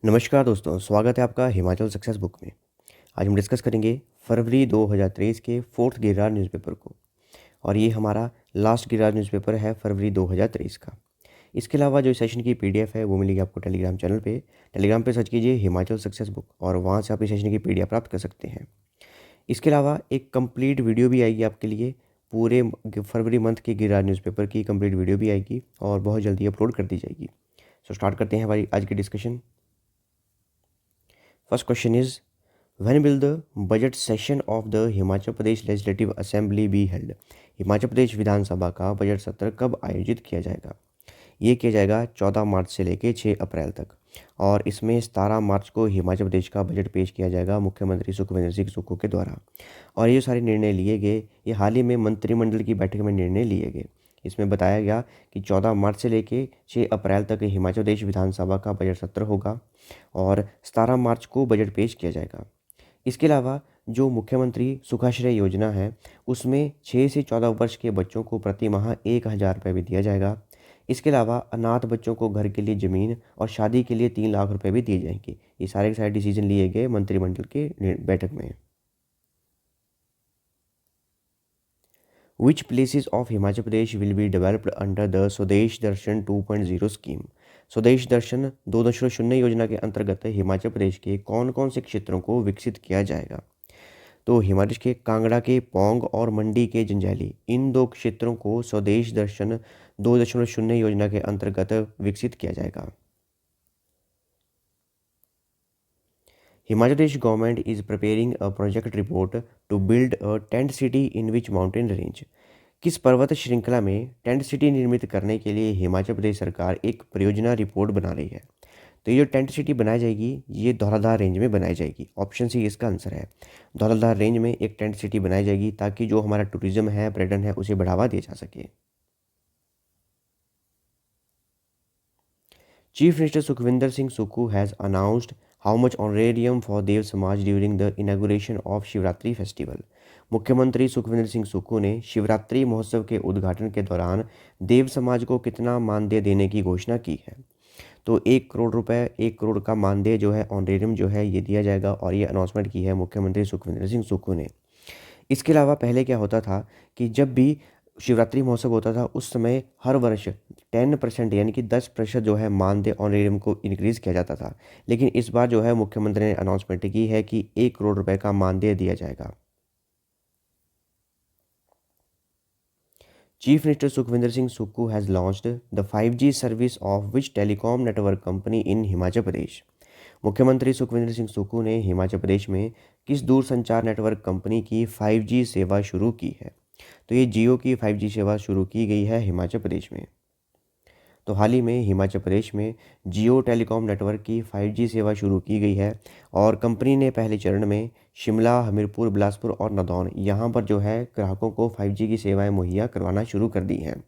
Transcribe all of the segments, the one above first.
नमस्कार दोस्तों, स्वागत है आपका हिमाचल सक्सेस बुक में। आज हम डिस्कस करेंगे फरवरी 2023 के फोर्थ गिरराज न्यूज़पेपर को। और ये हमारा लास्ट गिरराज न्यूज़पेपर है फरवरी 2023 का। इसके अलावा जो इस सेशन की पीडीएफ है वो मिलेगी आपको टेलीग्राम चैनल पे। टेलीग्राम पे सर्च कीजिए हिमाचल सक्सेस बुक और वहाँ से आप इस सेशन की पीडीएफ प्राप्त कर सकते हैं। इसके अलावा एक कंप्लीट वीडियो भी आएगी आपके लिए, पूरे फरवरी मंथ के गिरराज न्यूज़पेपर की कंप्लीट वीडियो भी आएगी और बहुत जल्दी अपलोड कर दी जाएगी। सो स्टार्ट करते हैं हमारी आज की discussion. First question is, when will the budget session of the Himachal Pradesh legislative assembly be held? Himachal Pradesh विधानसभा का बजट सत्र कब आयोजित किया जाएगा? ये किया जाएगा 14 मार्च से लेकर 6 अप्रैल तक। और इसमें 17 मार्च को हिमाचल प्रदेश का बजट पेश किया जाएगा मुख्यमंत्री सुखविंदर सिंह सुक्खू के द्वारा। और ये सारे निर्णय लिए गए, ये हाल ही में मंत्रिमंडल की बैठक में निर्णय लिए गए। इसमें बताया गया कि 14 मार्च से लेकर 6 अप्रैल तक हिमाचल प्रदेश विधानसभा का बजट सत्र होगा और 17 मार्च को बजट पेश किया जाएगा। इसके अलावा जो मुख्यमंत्री सुखाश्रय योजना है उसमें 6 से 14 वर्ष के बच्चों को प्रति माह 1,000 रुपये भी दिया जाएगा। इसके अलावा अनाथ बच्चों को घर के लिए ज़मीन और शादी के लिए 3 लाख रुपए भी दिए जाएंगे। ये सारे के सारे डिसीजन लिए गए मंत्रिमंडल के बैठक में। Which places of Himachal Pradesh will be developed under the स्वदेश दर्शन 2.0 स्कीम? स्वदेश दर्शन 2.0 योजना के अंतर्गत हिमाचल प्रदेश के कौन कौन से क्षेत्रों को विकसित किया जाएगा? तो हिमाचल के कांगड़ा के पौंग और मंडी के जंजैहली, इन दो क्षेत्रों को स्वदेश दर्शन 2.0 योजना के अंतर्गत विकसित किया जाएगा। Himachal Pradesh government is preparing a project report to build a tent city in which mountain range? किस पर्वत श्रृंखला में टेंट सिटी निर्मित करने के लिए हिमाचल प्रदेश सरकार एक परियोजना रिपोर्ट बना रही है? तो ये जो टेंट सिटी बनाई जाएगी ये धौलाधार रेंज में बनाई जाएगी। ऑप्शन सी इसका आंसर है। धौलाधार रेंज में एक टेंट सिटी बनाई जाएगी ताकि जो हमारा टूरिज्म है, पर्यटन है, उसे बढ़ावा दिया जा सके। Chief minister Sukhvinder Singh Sukhu has announced how much honorarium for Dev Samaj during the inauguration of Shivratri festival? मुख्यमंत्री सुखविंदर सिंह सुक्खू ने शिवरात्रि महोत्सव के उद्घाटन के दौरान देव समाज को कितना मानदेय देने की घोषणा की है? तो 1 करोड़ रुपए, 1 करोड़ का मानदेय जो है, ऑनरेरियम जो है, ये दिया जाएगा और ये अनाउंसमेंट की है मुख्यमंत्री सुखविंदर सिंह सुक्खू ने। इसके अलावा पहले क्या होता था कि जब भी शिवरात्रि महोत्सव होता था उस समय हर वर्ष 10% यानी कि 10% जो है मानदेय ऑनरेरियम को इंक्रीज़ किया जाता था। लेकिन इस बार जो है मुख्यमंत्री ने अनाउंसमेंट की है कि 1 करोड़ रुपए का मानदेय दिया जाएगा। Chief minister Sukhvinder Singh Sukhu has launched the 5G service of which telecom network company in Himachal Pradesh? मुख्यमंत्री सुखविंदर सिंह सुक्खू ने हिमाचल प्रदेश में किस दूरसंचार नेटवर्क कंपनी की 5G सेवा शुरू की है? तो ये जियो की 5G सेवा शुरू की गई है हिमाचल प्रदेश में। तो हाल ही में हिमाचल प्रदेश में जियो टेलीकॉम नेटवर्क की 5G सेवा शुरू की गई है और कंपनी ने पहले चरण में शिमला, हमीरपुर, बिलासपुर और नादौन यहाँ पर जो है ग्राहकों को 5G की सेवाएं मुहैया करवाना शुरू कर दी हैं।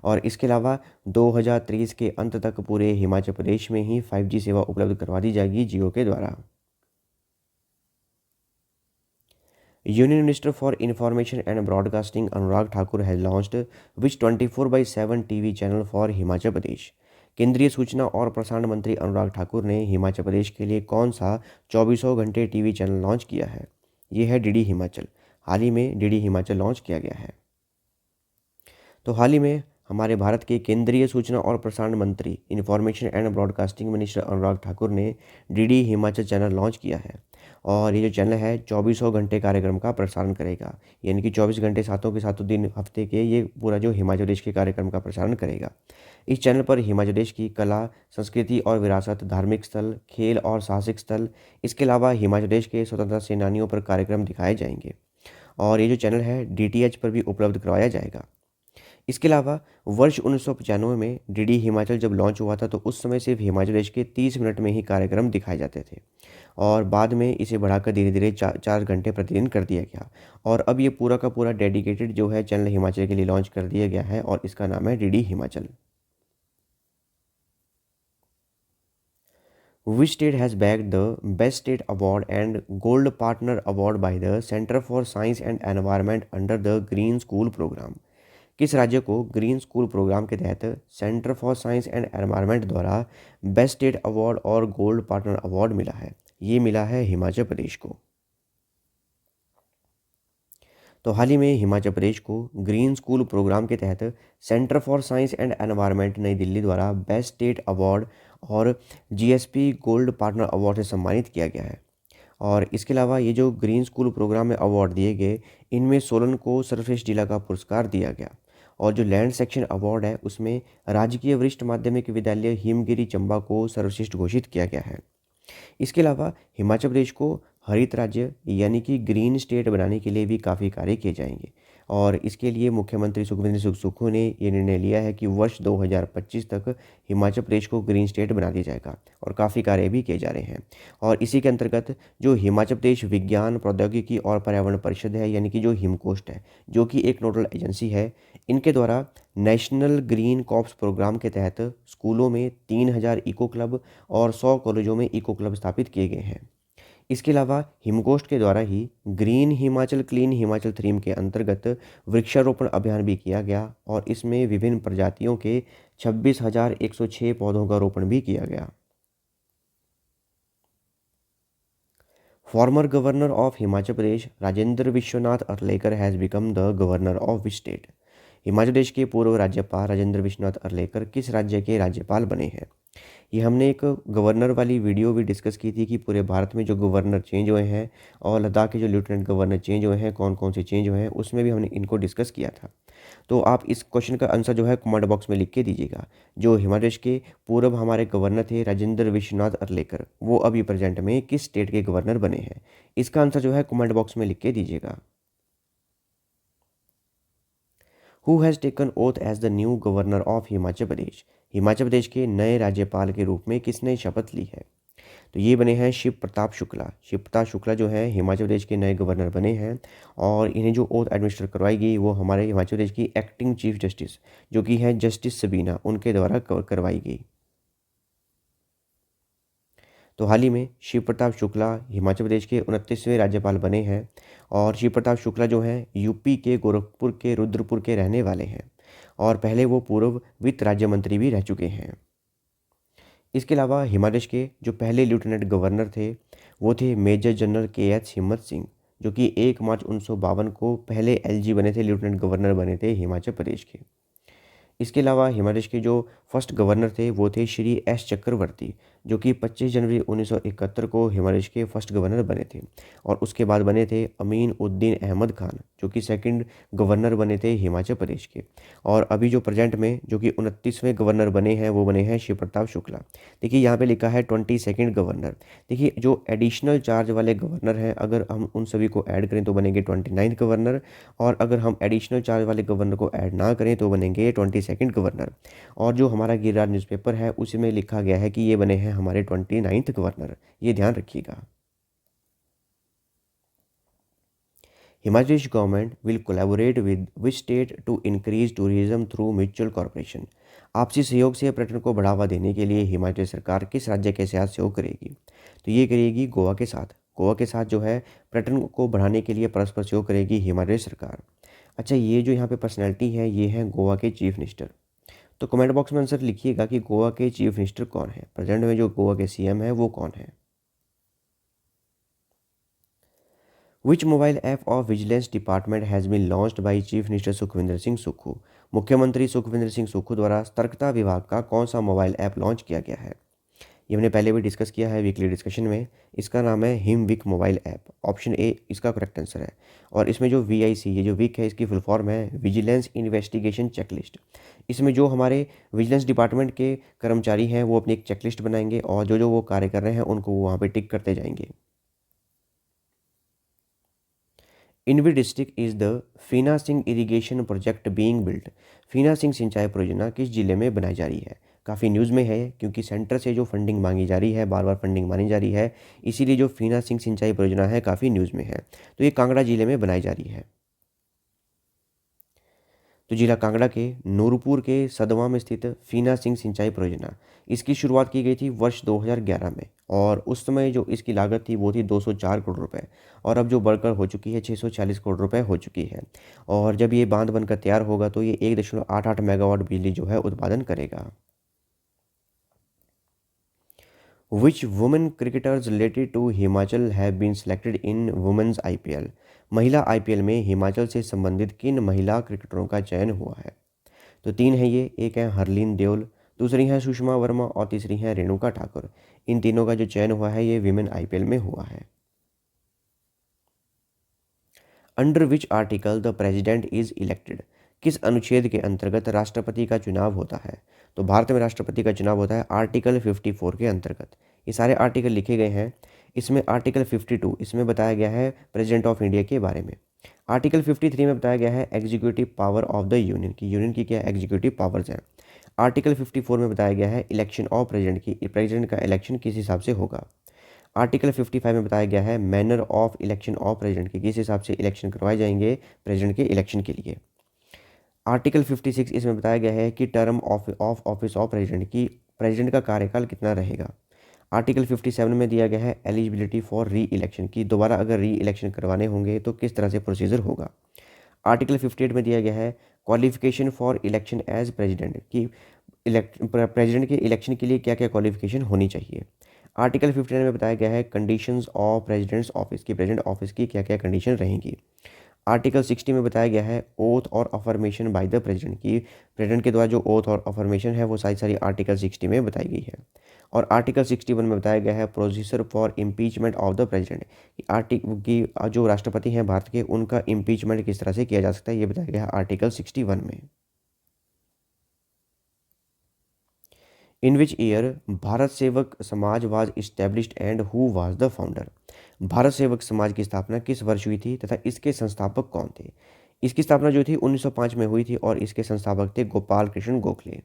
और इसके अलावा 2023 के अंत तक पूरे हिमाचल प्रदेश में ही 5G सेवा उपलब्ध करवा दी जाएगी जियो के द्वारा। Union minister for information and broadcasting Anurag Thakur has launched which 24/7 TV channel for Himachal Pradesh? केंद्रीय सूचना और प्रसारण मंत्री अनुराग ठाकुर ने हिमाचल प्रदेश के लिए कौन सा 24 घंटे टीवी चैनल लॉन्च किया है? ये है डीडी हिमाचल। हाल ही में डीडी हिमाचल लॉन्च किया गया है। तो हाल ही में हमारे भारत के केंद्रीय सूचना और प्रसारण मंत्री, information and broadcasting minister Anurag Thakur ने डीडी हिमाचल चैनल लॉन्च किया है। और ये जो चैनल है 24 घंटे कार्यक्रम का प्रसारण करेगा, यानी कि 24 घंटे सातों के सातों दिन हफ्ते के ये पूरा जो हिमाचल प्रदेश के कार्यक्रम का प्रसारण करेगा। इस चैनल पर हिमाचल प्रदेश की कला, संस्कृति और विरासत, धार्मिक स्थल, खेल और साहसिक स्थल, इसके अलावा हिमाचल प्रदेश के स्वतंत्रता सेनानियों पर कार्यक्रम दिखाए जाएंगे। और ये जो चैनल है डीटीएच पर भी उपलब्ध करवाया जाएगा। इसके अलावा वर्ष 1995 में डीडी हिमाचल जब लॉन्च हुआ था तो उस समय सिर्फ हिमाचल प्रदेश के 30 मिनट में ही कार्यक्रम दिखाए जाते थे और बाद में इसे बढ़ाकर धीरे धीरे 4 घंटे प्रतिदिन कर दिया गया। और अब ये पूरा का पूरा डेडिकेटेड जो है चैनल हिमाचल के लिए लॉन्च कर दिया गया है और इसका नाम है DD Himachal. Which state has bagged the Best State Award and Gold Partner Award by the Center for Science and Environment under the Green School Program? किस राज्य को ग्रीन स्कूल प्रोग्राम के तहत centre for science and environment द्वारा best state award और gold partner award मिला है? ये मिला है हिमाचल प्रदेश को। तो हाल ही में हिमाचल प्रदेश को ग्रीन स्कूल प्रोग्राम के तहत centre for science and environment नई दिल्ली द्वारा बेस्ट स्टेट अवार्ड और जीएसपी गोल्ड पार्टनर अवार्ड से सम्मानित किया गया है। और इसके अलावा ये जो ग्रीन स्कूल प्रोग्राम में अवार्ड दिए गए, इनमें सोलन को सर्वश्रेष्ठ जिला का पुरस्कार दिया गया। और जो लैंड सेक्शन अवार्ड है उसमें राजकीय वरिष्ठ माध्यमिक विद्यालय हिमगिरी चंबा को सर्वश्रेष्ठ घोषित किया गया है। इसके अलावा हिमाचल प्रदेश को हरित राज्य यानी कि ग्रीन स्टेट बनाने के लिए भी काफ़ी कार्य किए जाएंगे। और इसके लिए मुख्यमंत्री सुखविंदर सिंह सुक्खू ने ये निर्णय लिया है कि वर्ष 2025 तक हिमाचल प्रदेश को ग्रीन स्टेट बना दिया जाएगा और काफ़ी कार्य भी किए जा रहे हैं। और इसी के अंतर्गत जो हिमाचल प्रदेश विज्ञान प्रौद्योगिकी और पर्यावरण परिषद है यानी कि जो हिमकोस्ट है, जो कि एक नोडल एजेंसी है, इनके द्वारा नेशनल ग्रीन कॉर्प्स प्रोग्राम के तहत स्कूलों में 3000 इको क्लब और 100 कॉलेजों में इको क्लब स्थापित किए गए हैं। इसके अलावा हिमकोस्ट के द्वारा ही green Himachal clean Himachal theme के अंतर्गत वृक्षारोपण अभियान भी किया गया और इसमें विभिन्न प्रजातियों के 26,106 पौधों का रोपण भी किया गया। Former governor of Himachal Pradesh Rajendra Vishwanath Arlekar has become the governor of which state? Himachal Pradesh के पूर्व राज्यपाल राजेंद्र विश्वनाथ अर्लेकर किस राज्य के राज्यपाल बने हैं? ये हमने एक गवर्नर वाली वीडियो भी डिस्कस की थी कि पूरे भारत में जो गवर्नर चेंज हुए हैं और लद्दाख के जो लेफ्टिनेंट गवर्नर चेंज हुए हैं, कौन कौन से चेंज हुए हैं, उसमें भी हमने इनको डिस्कस किया था। तो आप इस क्वेश्चन का आंसर जो है कमेंट बॉक्स में लिख के दीजिएगा। जो हिमाचल प्रदेश के पूर्व हमारे गवर्नर थे राजेंद्र विश्वनाथ अर्लेकर, वो अभी प्रेजेंट में किस स्टेट के गवर्नर बने हैं? इसका आंसर जो है कमेंट बॉक्स में लिख के दीजिएगा। Who has taken oath as the new governor of Himachal Pradesh? Himachal Pradesh के नए राज्यपाल के रूप में किसने शपथ ली है? तो ये बने हैं शिव प्रताप शुक्ला। शिव प्रताप शुक्ला जो है हिमाचल प्रदेश के नए गवर्नर बने हैं और इन्हें जो ओथ एडमिनिस्टर करवाई गई वो हमारे हिमाचल प्रदेश की एक्टिंग चीफ जस्टिस जो कि है जस्टिस सबीना, उनके द्वारा करवाई गई। तो हाल ही में शिव प्रताप शुक्ला हिमाचल प्रदेश के 29वें राज्यपाल बने हैं और शिव प्रताप शुक्ला जो हैं यूपी के गोरखपुर के रुद्रपुर के रहने वाले हैं और पहले वो पूर्व वित्त राज्य मंत्री भी रह चुके हैं। इसके अलावा हिमाचल प्रदेश के जो पहले लेफ्टिनेंट गवर्नर थे वो थे मेजर जनरल KH हिम्मत सिंह, जो कि 1 मार्च 1952 को पहले LG बने थे, लेफ्टिनेंट गवर्नर बने थे हिमाचल प्रदेश के। इसके अलावा हिमाचल प्रदेश के जो फर्स्ट गवर्नर थे वो थे श्री S चक्रवर्ती, जो कि 25 जनवरी 1971 को हिमाचल प्रदेश के फर्स्ट गवर्नर बने थे। और उसके बाद बने थे अमीन उद्दीन अहमद खान, जो कि सेकंड गवर्नर बने थे हिमाचल प्रदेश के। और अभी जो प्रेजेंट में जो कि 29वें गवर्नर बने हैं वो बने हैं शिव प्रताप शुक्ला। देखिए यहाँ पे लिखा है 22nd गवर्नर। देखिए जो एडिशनल चार्ज वाले गवर्नर हैं, अगर हम उन सभी को ऐड करें तो बनेंगे 29th गवर्नर, और अगर हम एडिशनल चार्ज वाले गवर्नर को ऐड ना करें तो बनेंगे 22nd गवर्नर। और जो हमारा गिरिराज न्यूज़पेपर है उसी में लिखा गया है कि ये बने हैं हमारे 29th गवर्नर, ये ध्यान रखिएगा। Himachal Pradesh government will collaborate with which state to increase tourism through mutual corporation? आपसी सहयोग से पर्यटन को बढ़ावा देने के लिए हिमाचल सरकार किस राज्य के साथ सहयोग करेगी? तो ये करेगी गोवा के साथ। गोवा के साथ जो है पर्यटन को बढ़ाने के लिए परस्पर सहयोग करेगी हिमाचल सरकार। अच्छा, ये जो यहाँ पे पर्सनैलिटी है ये है गोवा के चीफ मिनिस्टर। तो कमेंट बॉक्स में आंसर लिखिएगा कि गोवा के चीफ मिनिस्टर कौन है, प्रेजेंट में जो गोवा के CM है वो कौन है। Which mobile app of vigilance department has been launched by chief minister Sukhvinder Singh Sukhu? मुख्यमंत्री सुखविंदर सिंह सुक्खू द्वारा सतर्कता विभाग का कौन सा मोबाइल ऐप लॉन्च किया गया है? ये हमने पहले भी डिस्कस किया है वीकली डिस्कशन में। इसका नाम है हिमविक मोबाइल ऐप। ऑप्शन ए इसका करेक्ट आंसर है। और इसमें जो VIC, ये जो विक है इसकी फुल फॉर्म है विजिलेंस इन्वेस्टिगेशन चेकलिस्ट। इसमें जो हमारे विजिलेंस डिपार्टमेंट के कर्मचारी हैं वो अपनी एक चेकलिस्ट बनाएंगे और जो जो वो कार्य कर रहे हैं उनको वो वहाँ पे टिक करते जाएंगे। In which district is the Phina Singh irrigation project being built? Phina Singh सिंचाई परियोजना किस जिले में बनाई जा रही है? काफ़ी न्यूज़ में है क्योंकि सेंटर से जो फंडिंग मांगी जा रही है, बार बार फंडिंग मांगी जा रही है, इसीलिए जो फीना सिंह सिंचाई परियोजना है काफ़ी न्यूज़ में है। तो ये कांगड़ा जिले में बनाई जा रही है। तो जिला कांगड़ा के नूरपुर के सदवा में स्थित फीना सिंह सिंचाई परियोजना, इसकी शुरुआत की गई थी वर्ष 2011 में और उस समय जो इसकी लागत थी वो थी 204 करोड़ रुपए, और अब जो बढ़कर हो चुकी है 640 करोड़ रुपए हो चुकी है। और जब ये बांध बनकर तैयार होगा तो ये 1.88 मेगावाट बिजली जो है उत्पादन करेगा। Which women cricketers related to Himachal have been selected in women's IPL? महिला आईपीएल में हिमाचल से संबंधित किन महिला क्रिकेटरों का चयन हुआ है? तो तीन है ये, एक है हरलीन देओल, दूसरी है सुषमा वर्मा और तीसरी है रेणुका ठाकुर। इन तीनों का जो चयन हुआ है ये विमेन आईपीएल में हुआ है। Under which article the president is elected? किस अनुच्छेद के अंतर्गत राष्ट्रपति का चुनाव होता है? तो भारत में राष्ट्रपति का चुनाव होता है आर्टिकल 54 के अंतर्गत। ये सारे आर्टिकल लिखे गए हैं। इसमें आर्टिकल 52 इसमें बताया गया है प्रेसिडेंट ऑफ इंडिया के बारे में। आर्टिकल 53 में बताया गया है executive power of the union की क्या एग्जीक्यूटिव पावर्स हैं। आर्टिकल 54 में बताया गया है इलेक्शन ऑफ प्रेसिडेंट की, प्रेसिडेंट का इलेक्शन किस हिसाब से होगा। आर्टिकल 55 में बताया गया है manner of election of president की, किस हिसाब से इलेक्शन करवाए जाएंगे प्रेसिडेंट के इलेक्शन के लिए। आर्टिकल 56 इसमें बताया गया है कि term of office of president की, प्रेसिडेंट का कार्यकाल कितना रहेगा। आर्टिकल 57 में दिया गया है एलिजिबिलिटी फॉर री इलेक्शन की, दोबारा अगर री इलेक्शन करवाने होंगे तो किस तरह से प्रोसीजर होगा। आर्टिकल 58 में दिया गया है qualification for election as president की, प्रेसिडेंट के इलेक्शन के लिए क्या क्या क्वालिफिकेशन होनी चाहिए। आर्टिकल 59 में बताया गया है कंडीशंस ऑफ प्रेसिडेंट्स ऑफिस की, प्रेसिडेंट ऑफिस की क्या क्या कंडीशन रहेंगी। आर्टिकल 60 में बताया गया है ओथ और अफर्मेशन बाय द प्रेसिडेंट की, प्रेसिडेंट के द्वारा जो ओथ और अफर्मेशन है वो सारी आर्टिकल 60 में बताई गई है। और आर्टिकल 61 में बताया गया है procedure for impeachment of the president की, जो राष्ट्रपति हैं भारत के उनका इम्पीचमेंट किस तरह से किया जा सकता है, ये बताया गया है आर्टिकल 61 में। इन विच ईयर भारत सेवक समाज was established and who was the founder? Bharat सेवक समाज की स्थापना किस वर्ष हुई थी तथा इसके संस्थापक कौन थे? इसकी स्थापना जो थी 1905 में हुई थी और इसके संस्थापक थे Gopal Krishna Gokhale.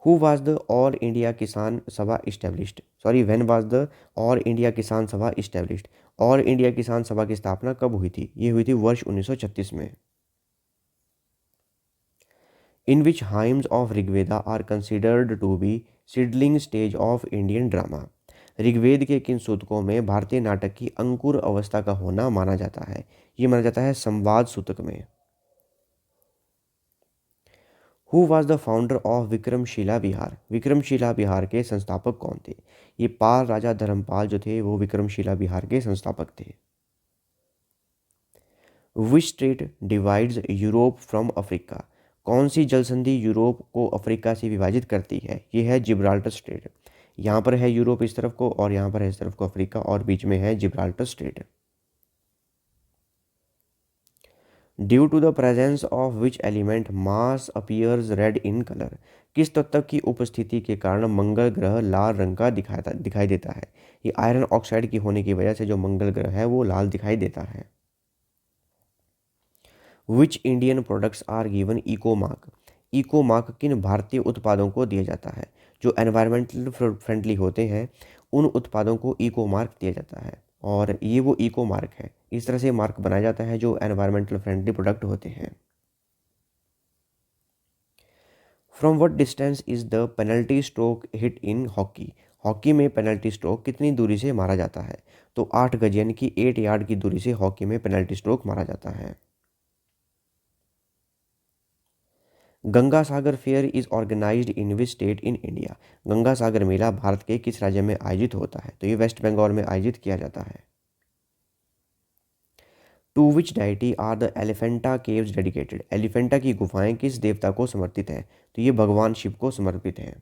Who was the all India किसान सभा established? Sorry, when was the all India किसान सभा इस्टेब्लिश्ड? ऑल इंडिया किसान सभा की स्थापना कब हुई थी? ये हुई थी वर्ष 1936 में। In which hymns of Rigveda are considered to be seedling stage of Indian drama? Rigveda के किन सूतकों में भारतीय नाटक की अंकुर अवस्था का होना माना जाता है? ये माना जाता है संवाद सूतक में। Who was the founder of Vikramshila Bihar? Vikramshila Bihar के संस्थापक कौन थे? ये पाल राजा धर्मपाल जो थे वो विक्रमशिला बिहार के संस्थापक थे। Which state divides Europe from Africa? कौन सी जल संधि यूरोप को अफ्रीका से विभाजित करती है? ये है जिब्राल्टर स्ट्रेट। यहाँ पर है यूरोप इस तरफ को और यहाँ पर है इस तरफ को अफ्रीका, और बीच में है Gibraltar strait. Due to the presence of which element Mars appears red in colour? किस तत्व की उपस्थिति के कारण मंगल ग्रह लाल रंग का दिखाई देता है? ये आयरन ऑक्साइड की होने की वजह से जो मंगल ग्रह है वो लाल दिखाई देता है। Which Indian products are given eco mark? Eco mark किन भारतीय उत्पादों को दिया जाता है? जो एनवायरमेंटल फ्रेंडली होते हैं उन उत्पादों को इको मार्क दिया जाता है, और ये वो इको मार्क है। इस तरह से मार्क बनाया जाता है जो एनवायरमेंटल फ्रेंडली प्रोडक्ट होते हैं। From what distance is the penalty stroke hit in hockey? Hockey में पेनल्टी स्ट्रोक कितनी दूरी से मारा जाता है? तो 8 गज यानी कि 8 यार्ड की दूरी से हॉकी में पेनल्टी स्ट्रोक मारा जाता है। Ganga Sagar fair is organised in which state in India? Ganga Sagar मेला भारत के किस राज्य में आयोजित होता है? तो ये वेस्ट बंगाल में आयोजित किया जाता है। To which deity are the Elephanta caves dedicated? Elephanta की गुफाएं किस देवता को समर्पित हैं? तो ये भगवान शिव को समर्पित हैं।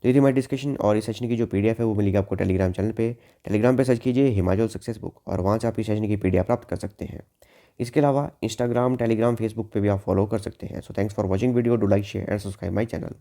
तो ये थी हमारी डिस्कशन, और इस सेशन की जो पीडीएफ है वो मिलेगी आपको टेलीग्राम चैनल पे। टेलीग्राम पे सर्च कीजिए हिमाचल सक्सेस बुक और वहाँ से आप इस सेशन की पीडीएफ प्राप्त कर सकते हैं। इसके अलावा इंस्टाग्राम, टेलीग्राम, फेसबुक पे भी आप फॉलो कर सकते हैं। So thanks for watching video, do like, share and subscribe my channel.